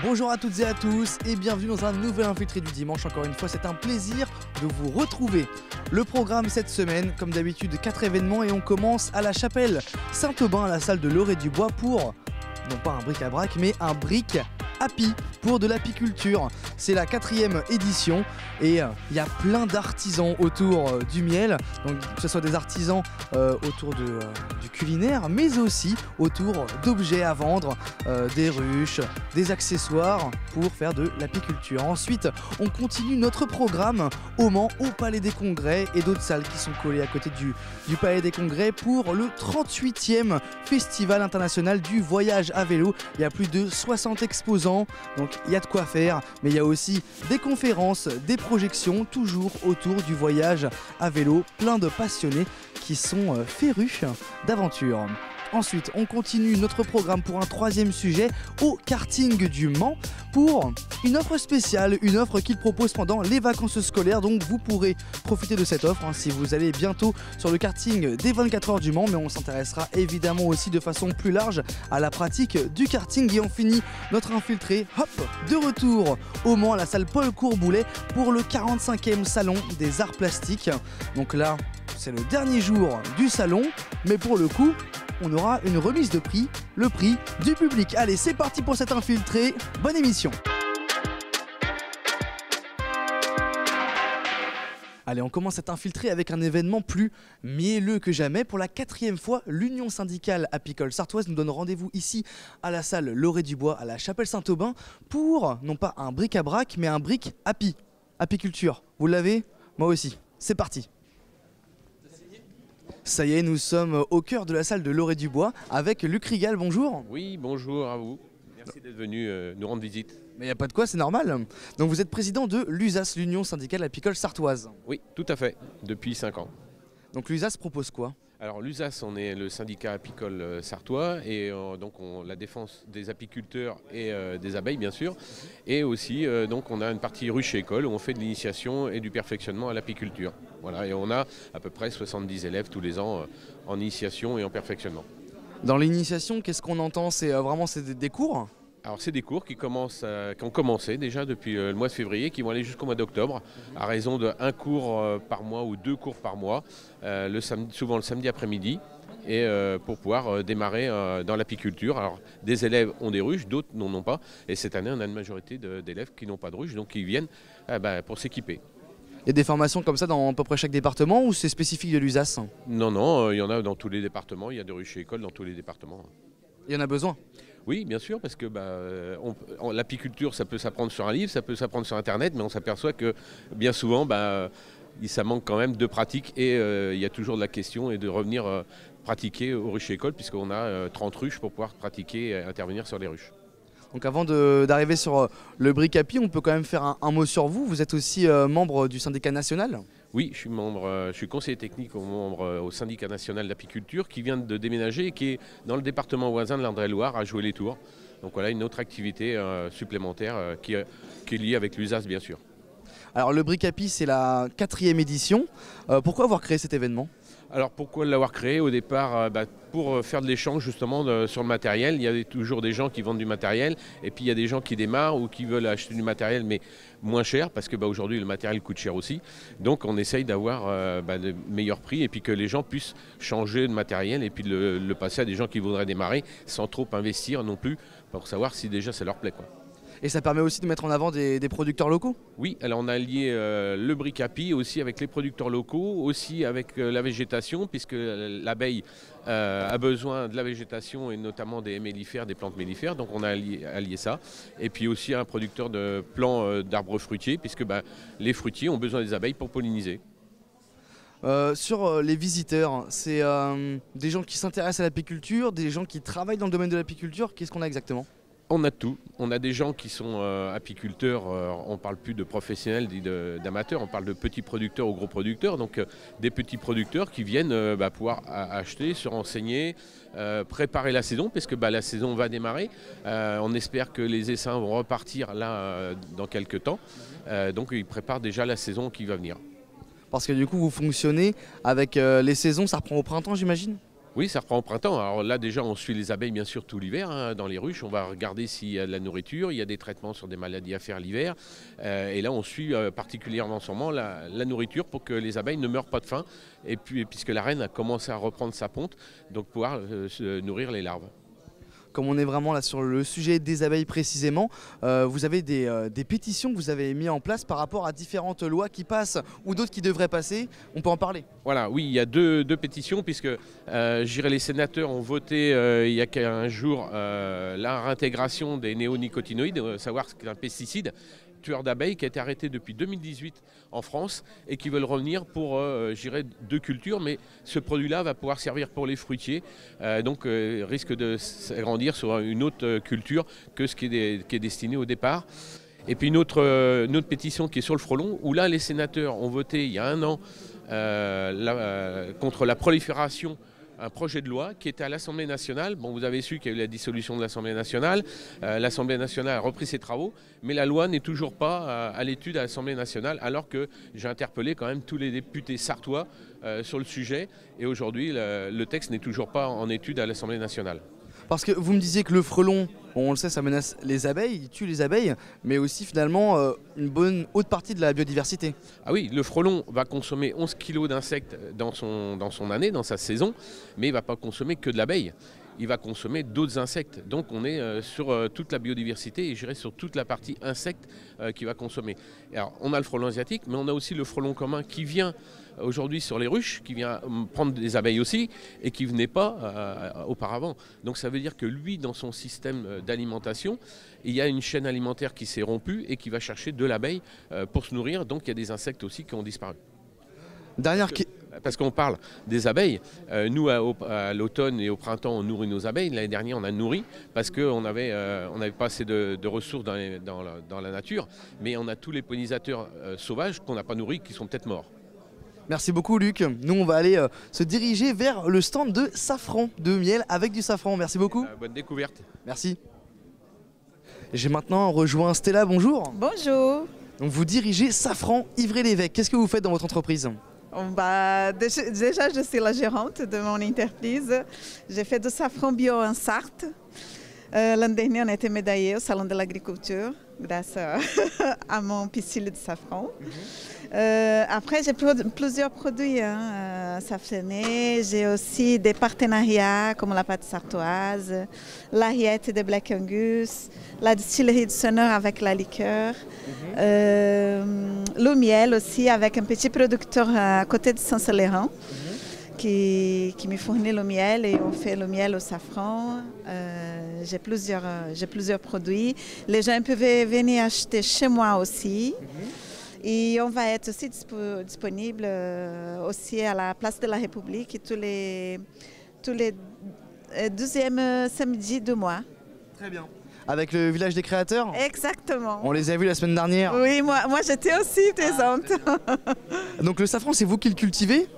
Bonjour à toutes et à tous et bienvenue dans un nouvel Infiltré du dimanche. Encore une fois, c'est un plaisir de vous retrouver. Le programme cette semaine, comme d'habitude, 4 événements et on commence à la chapelle Saint-Aubin, à la salle de Loré-du-Bois pour, non pas un bric-à-brac, mais un bric Happy pour de l'apiculture. C'est la 4e édition et il y a plein d'artisans autour du miel, donc que ce soit des artisans autour du culinaire, mais aussi autour d'objets à vendre, des ruches, des accessoires pour faire de l'apiculture. Ensuite, on continue notre programme au Mans, au Palais des Congrès et d'autres salles qui sont collées à côté du Palais des Congrès pour le 38e Festival international du voyage à vélo. Il y a plus de 60 exposants. Donc il y a de quoi faire, mais il y a aussi des conférences, des projections, toujours autour du voyage à vélo, plein de passionnés qui sont férus d'aventure. Ensuite, on continue notre programme pour un 3e sujet au karting du Mans pour une offre spéciale, une offre qu'il propose pendant les vacances scolaires. Donc vous pourrez profiter de cette offre si vous allez bientôt sur le karting des 24 heures du Mans. Mais on s'intéressera évidemment aussi de façon plus large à la pratique du karting. Et on finit notre infiltré, hop, de retour au Mans à la salle Paul Courboulet pour le 45e salon des arts plastiques. Donc là, c'est le dernier jour du salon, mais pour le coup, on aura une remise de prix, le prix du public. Allez, c'est parti pour cet infiltré, bonne émission. Allez, on commence cet infiltré avec un événement plus mielleux que jamais. Pour la 4e fois, l'Union syndicale apicole sartoise nous donne rendez-vous ici à la salle Loré-du-Bois, à la chapelle Saint-Aubin, pour non pas un bric-à-brac, mais un bric happy, apiculture. Vous l'avez? Moi aussi. C'est parti. Ça y est, nous sommes au cœur de la salle de Loré-du-Bois avec Luc Rigal, bonjour. Oui, bonjour à vous. Merci d'être venu nous rendre visite. Mais il n'y a pas de quoi, c'est normal. Donc vous êtes président de l'USAS, l'Union syndicale apicole sartoise. Oui, tout à fait, depuis 5 ans. Donc l'USAS propose quoi? Alors l'USAS, on est le syndicat apicole sartois et donc la défense des apiculteurs et des abeilles bien sûr. Et aussi donc on a une partie ruche école où on fait de l'initiation et du perfectionnement à l'apiculture. Voilà, et on a à peu près 70 élèves tous les ans en initiation et en perfectionnement. Dans l'initiation, qu'est-ce qu'on entend? C'est vraiment des cours? Alors c'est des cours qui ont commencé déjà depuis le mois de février, qui vont aller jusqu'au mois d'octobre, à raison de 1 cours par mois ou 2 cours par mois, souvent le samedi après-midi, et pour pouvoir démarrer dans l'apiculture. Alors des élèves ont des ruches, d'autres n'en ont pas, et cette année on a une majorité d'élèves qui n'ont pas de ruches, donc qui viennent pour s'équiper. Il y a des formations comme ça dans à peu près chaque département ou c'est spécifique de l'USAS? Non, il y en a dans tous les départements, il y a des ruches écoles dans tous les départements. Il y en a besoin? Oui, bien sûr, parce que l'apiculture, ça peut s'apprendre sur un livre, ça peut s'apprendre sur Internet, mais on s'aperçoit que bien souvent, ça manque quand même de pratique et il y a toujours de la question et de revenir pratiquer aux ruches écoles, puisqu'on a 30 ruches pour pouvoir pratiquer et intervenir sur les ruches. Donc avant d'arriver sur le bric happy, on peut quand même faire un mot sur vous. Vous êtes aussi membre du syndicat national? Oui, je suis conseiller technique au syndicat national d'apiculture qui vient de déménager et qui est dans le département voisin de l'Indre-et-Loire à Joué-les-Tours. Donc voilà une autre activité supplémentaire qui est liée avec l'USAS bien sûr. Alors le bric happy, c'est la 4e édition. Pourquoi avoir créé cet événement? Alors pourquoi l'avoir créé au départ? Pour faire de l'échange justement sur le matériel. Il y a toujours des gens qui vendent du matériel et puis il y a des gens qui démarrent ou qui veulent acheter du matériel mais moins cher parce que aujourd'hui le matériel coûte cher aussi. Donc on essaye d'avoir de meilleurs prix et puis que les gens puissent changer de matériel et puis le passer à des gens qui voudraient démarrer sans trop investir non plus pour savoir si déjà ça leur plaît, quoi. Et ça permet aussi de mettre en avant des producteurs locaux? Oui, alors on a lié le bric happy aussi avec les producteurs locaux, aussi avec la végétation, puisque l'abeille a besoin de la végétation et notamment des mellifères, des plantes mellifères, donc on a allié ça. Et puis aussi un producteur de plants d'arbres fruitiers, puisque les fruitiers ont besoin des abeilles pour polliniser. Sur les visiteurs, c'est des gens qui s'intéressent à l'apiculture, des gens qui travaillent dans le domaine de l'apiculture, qu'est-ce qu'on a exactement? On a tout. On a des gens qui sont apiculteurs, on ne parle plus de professionnels ni d'amateurs, on parle de petits producteurs ou gros producteurs. Donc des petits producteurs qui viennent pouvoir acheter, se renseigner, préparer la saison, parce que la saison va démarrer. On espère que les essaims vont repartir là dans quelques temps. Donc ils préparent déjà la saison qui va venir. Parce que du coup vous fonctionnez avec les saisons, ça reprend au printemps j'imagine? Oui, ça reprend au printemps. Alors là, déjà, on suit les abeilles, bien sûr, tout l'hiver, hein, dans les ruches. On va regarder s'il y a de la nourriture, il y a des traitements sur des maladies à faire l'hiver. Et là, on suit particulièrement en ce moment la nourriture pour que les abeilles ne meurent pas de faim. Et puis, puisque la reine a commencé à reprendre sa ponte, donc pouvoir se nourrir les larves. Comme on est vraiment là sur le sujet des abeilles précisément, vous avez des pétitions que vous avez mis en place par rapport à différentes lois qui passent ou d'autres qui devraient passer. On peut en parler. Voilà, oui, il y a deux pétitions puisque les sénateurs ont voté il y a 15 jours la réintégration des néonicotinoïdes, savoir ce qu'est un pesticide tueur d'abeilles qui a été arrêté depuis 2018 en France et qui veulent revenir pour, deux cultures, mais ce produit-là va pouvoir servir pour les fruitiers, donc risque de s'agrandir sur une autre culture que ce qui est destiné au départ. Et puis une autre pétition qui est sur le frelon, où là les sénateurs ont voté il y a 1 an contre la prolifération, un projet de loi qui était à l'Assemblée nationale. Bon, vous avez su qu'il y a eu la dissolution de l'Assemblée nationale. L'Assemblée nationale a repris ses travaux, mais la loi n'est toujours pas à l'étude à l'Assemblée nationale, alors que j'ai interpellé quand même tous les députés sartois sur le sujet. Et aujourd'hui, le texte n'est toujours pas en étude à l'Assemblée nationale. Parce que vous me disiez que le frelon, on le sait, ça menace les abeilles, il tue les abeilles, mais aussi finalement une bonne haute partie de la biodiversité. Ah oui, le frelon va consommer 11 kg d'insectes dans son année, dans sa saison, mais il ne va pas consommer que de l'abeille. Il va consommer d'autres insectes. Donc on est sur toute la biodiversité et je dirais sur toute la partie insectes qu'il va consommer. Alors on a le frelon asiatique, mais on a aussi le frelon commun qui vient aujourd'hui sur les ruches, qui vient prendre des abeilles aussi et qui ne venait pas auparavant. Donc ça veut dire que lui, dans son système d'alimentation, il y a une chaîne alimentaire qui s'est rompue et qui va chercher de l'abeille pour se nourrir. Donc il y a des insectes aussi qui ont disparu. Parce qu'on parle des abeilles, nous à l'automne et au printemps on nourrit nos abeilles. L'année dernière on a nourri parce qu'on n'avait pas assez de ressources dans la nature, mais on a tous les pollinisateurs sauvages qu'on n'a pas nourris qui sont peut-être morts. Merci beaucoup Luc. Nous on va aller se diriger vers le stand de safran, de miel avec du safran. Merci beaucoup. Bonne découverte. Merci. J'ai maintenant rejoint Stella, bonjour. Bonjour. Donc vous dirigez Safran Ivry-l'Évêque. Qu'est-ce que vous faites dans votre entreprise ? Déjà, je suis la gérante de mon entreprise. J'ai fait du safran bio en Sarthe. L'année dernière, on a été médaillé au Salon de l'Agriculture grâce à mon pistil de safran. Après, j'ai plusieurs produits safranés. J'ai aussi des partenariats comme la pâte sartoise, la rillette de Black Angus, la distillerie de Sonneur avec la liqueur, le miel aussi avec un petit producteur à côté de Saint-Céléran qui me fournit le miel et on fait le miel au safran. J'ai plusieurs produits. Les gens peuvent venir acheter chez moi aussi. Et on va être aussi disponible aussi à la place de la République tous les 12e samedi du mois. Très bien. Avec le village des créateurs ? Exactement. On les a vus la semaine dernière. Oui, moi j'étais aussi présente. Donc le safran, c'est vous qui le cultivez ?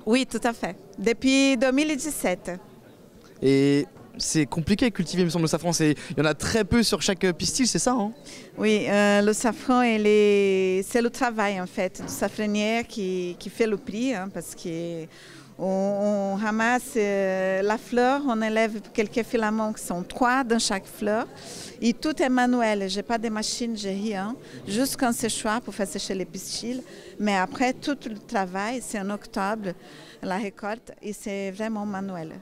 Oui, tout à fait. Depuis 2017. Et c'est compliqué à cultiver, il me semble, le safran. Il y en a très peu sur chaque pistil, c'est ça hein ? Oui, le safran, c'est le travail en fait du safranier qui fait le prix, parce qu'on ramasse la fleur, on élève quelques filaments qui sont 3 dans chaque fleur. Et tout est manuel, je n'ai pas de machine, j'ai rien. Juste un séchoir pour faire sécher les pistils. Mais après, tout le travail, c'est en octobre, la récolte, et c'est vraiment manuel.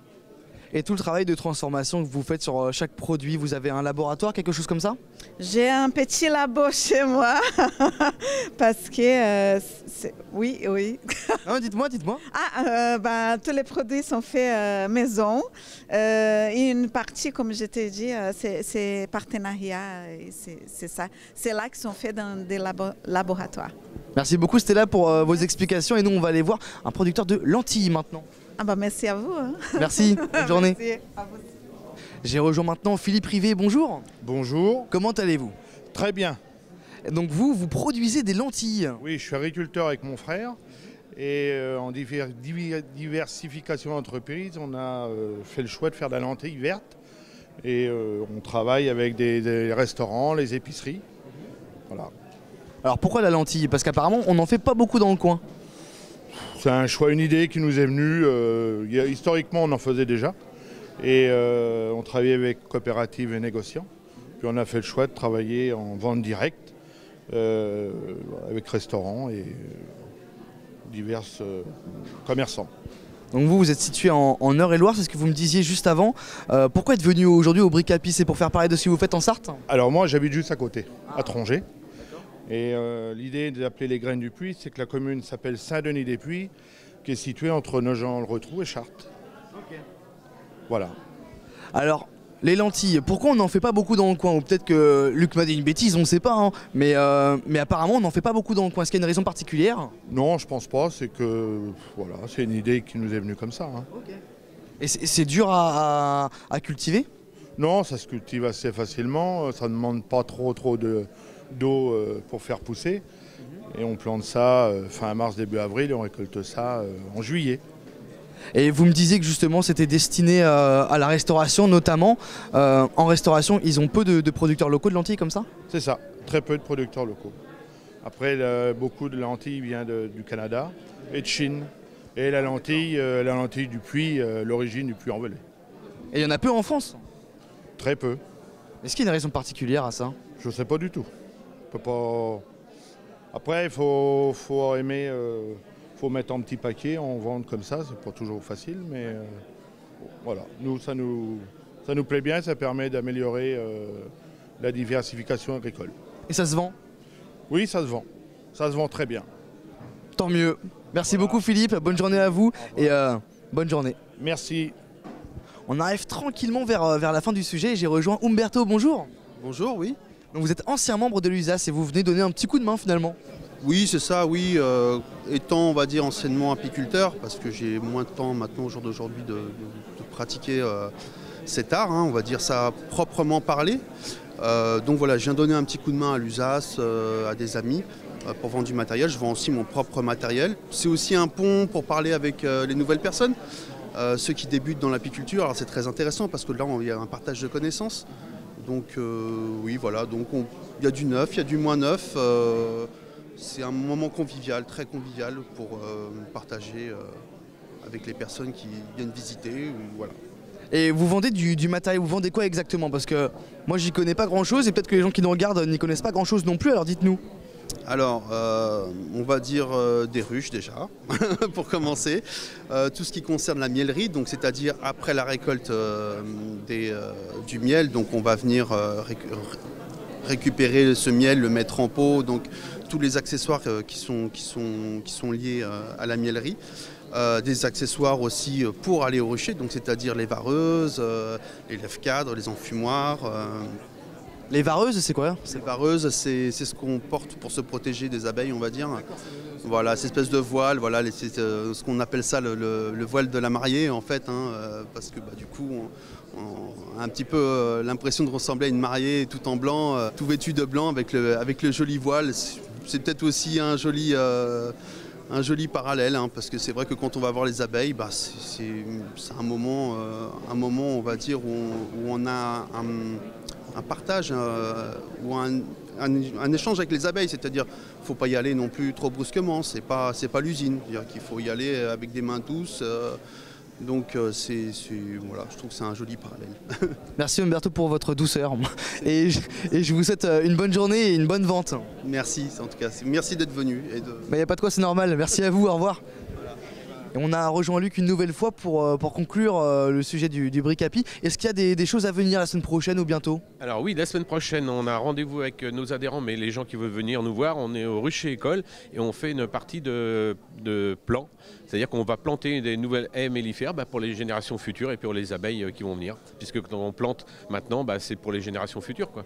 Et tout le travail de transformation que vous faites sur chaque produit, vous avez un laboratoire, quelque chose comme ça ? J'ai un petit labo chez moi, parce que... Oui. Non, dites-moi. Tous les produits sont faits maison. Et une partie, comme je t'ai dit, c'est partenariat. C'est ça. C'est là qu'ils sont faits dans des laboratoires. Merci beaucoup Stella pour vos explications. Et nous, on va aller voir un producteur de lentilles maintenant. Merci à vous. Merci, bonne journée. Merci à vous. J'ai rejoint maintenant Philippe Rivet, bonjour. Bonjour. Comment allez-vous ? Très bien. Donc vous produisez des lentilles ? Oui, je suis agriculteur avec mon frère et en diversification d'entreprise, on a fait le choix de faire de la lentille verte et on travaille avec des restaurants, les épiceries. Voilà. Alors pourquoi la lentille ? Parce qu'apparemment on n'en fait pas beaucoup dans le coin. C'est un choix, une idée qui nous est venue. Historiquement, on en faisait déjà. Et on travaillait avec coopératives et négociants. Puis on a fait le choix de travailler en vente directe avec restaurants et divers commerçants. Donc vous êtes situé en Eure-et-Loire, c'est ce que vous me disiez juste avant. Pourquoi êtes venu aujourd'hui au Bricapi? C'est pour faire parler de ce que vous faites en Sarthe? Alors moi, j'habite juste à côté, à Trongé. Et l'idée d'appeler les Graines du Puy, c'est que la commune s'appelle Saint-Denis-des-Puys, qui est située entre Nogent-le-Rotrou et Chartres. Okay. Voilà. Alors, les lentilles, pourquoi on n'en fait pas beaucoup dans le coin? Ou peut-être que Luc m'a dit une bêtise, on ne sait pas. Hein. Mais apparemment, on n'en fait pas beaucoup dans le coin. Est-ce qu'il y a une raison particulière? Non, je pense pas. C'est que voilà, c'est une idée qui nous est venue comme ça. Hein. Okay. Et c'est dur à cultiver? Non, ça se cultive assez facilement. Ça ne demande pas trop d'eau pour faire pousser. Et on plante ça fin mars, début avril et on récolte ça en juillet. Et vous me disiez que justement c'était destiné à la restauration notamment. En restauration, ils ont peu de producteurs locaux de lentilles comme ça? C'est ça, très peu de producteurs locaux. Après, beaucoup de lentilles viennent du Canada et de Chine. Et la lentille du Puy, l'origine du Puy-en-Velay. Et il y en a peu en France? Très peu. Est-ce qu'il y a une raison particulière à ça? Je ne sais pas du tout. On peut pas... Après, il faut aimer... faut mettre en petit paquet, en vendre comme ça, c'est pas toujours facile, mais voilà. Nous, ça nous plaît bien, ça permet d'améliorer la diversification agricole. Et ça se vend? Oui, ça se vend. Ça se vend très bien. Tant mieux. Merci beaucoup Philippe, bonne journée à vous et bonne journée. Merci. On arrive tranquillement vers la fin du sujet et j'ai rejoint Umberto, bonjour. Bonjour, oui. Donc vous êtes ancien membre de l'USAS et vous venez donner un petit coup de main finalement. Oui, c'est ça, oui. Étant, on va dire, anciennement apiculteur, parce que j'ai moins de temps maintenant au jour d'aujourd'hui de pratiquer cet art, hein, on va dire ça proprement parlé. Donc voilà, je viens donner un petit coup de main à l'USAS, à des amis, pour vendre du matériel. Je vends aussi mon propre matériel. C'est aussi un pont pour parler avec les nouvelles personnes, ceux qui débutent dans l'apiculture. Alors c'est très intéressant parce que là, il y a un partage de connaissances. Donc oui, voilà, donc il y a du neuf, il y a du moins neuf. C'est un moment convivial, très convivial pour partager avec les personnes qui viennent visiter. Voilà. Et vous vendez du matériel, vous vendez quoi exactement? Parce que moi j'y connais pas grand chose et peut-être que les gens qui nous regardent n'y connaissent pas grand chose non plus, alors dites-nous. Alors, on va dire des ruches déjà, pour commencer. Tout ce qui concerne la miellerie, donc c'est-à-dire après la récolte du miel, donc on va venir récupérer ce miel, le mettre en pot, donc tous les accessoires qui sont liés à la miellerie. Des accessoires aussi pour aller au rucher, donc c'est-à-dire les vareuses, les lève-cadres, les enfumoirs. Les vareuses, c'est quoi? Les vareuses, c'est ce qu'on porte pour se protéger des abeilles, on va dire. Voilà, cette espèce de voile, voilà, c'est ce qu'on appelle ça le voile de la mariée en fait, hein, parce que du coup on a un petit peu l'impression de ressembler à une mariée tout en blanc, tout vêtu de blanc avec le joli voile. C'est peut-être aussi un joli parallèle, hein, parce que c'est vrai que quand on va voir les abeilles, c'est un moment, on va dire, où on a un partage ou un échange avec les abeilles, c'est-à-dire qu'il ne faut pas y aller non plus trop brusquement, c'est pas l'usine, c'est-à-dire qu'il faut y aller avec des mains douces. Donc voilà, je trouve que c'est un joli parallèle. Merci Umberto pour votre douceur et je vous souhaite une bonne journée et une bonne vente. Merci en tout cas, merci d'être venu. Y a pas de quoi, c'est normal, merci à vous, au revoir. Et on a rejoint Luc une nouvelle fois pour conclure le sujet du Bricapi. Est-ce qu'il y a des choses à venir la semaine prochaine ou bientôt? Alors oui, la semaine prochaine, on a rendez-vous avec nos adhérents, mais les gens qui veulent venir nous voir, on est au Rucher École et on fait une partie de plants. C'est-à-dire qu'on va planter des nouvelles haies mellifères pour les générations futures et pour les abeilles qui vont venir. Puisque quand on plante maintenant, c'est pour les générations futures, quoi.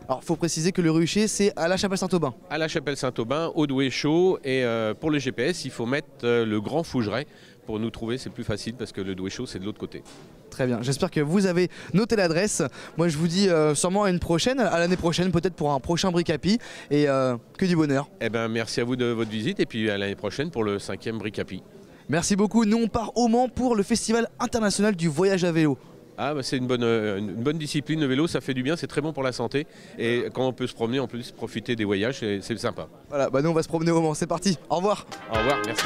Alors, il faut préciser que le rucher, c'est à la Chapelle Saint-Aubin. À la Chapelle Saint-Aubin, au Douai Chaud. Et pour le GPS, il faut mettre le Grand Fougeret. Pour nous trouver, c'est plus facile parce que le Douai Chaud, c'est de l'autre côté. Très bien, j'espère que vous avez noté l'adresse. Moi, je vous dis sûrement à une prochaine, à l'année prochaine, peut-être pour un prochain Bricapi. Et que du bonheur. Eh ben, merci à vous de votre visite et puis à l'année prochaine pour le 5e Bricapi. Merci beaucoup. Nous, on part au Mans pour le Festival international du voyage à vélo. Ah, c'est une bonne discipline, le vélo, ça fait du bien, c'est très bon pour la santé. Et quand on peut se promener, en plus, profiter des voyages, c'est sympa. Voilà, nous on va se promener au Mans, c'est parti, au revoir. Au revoir, merci.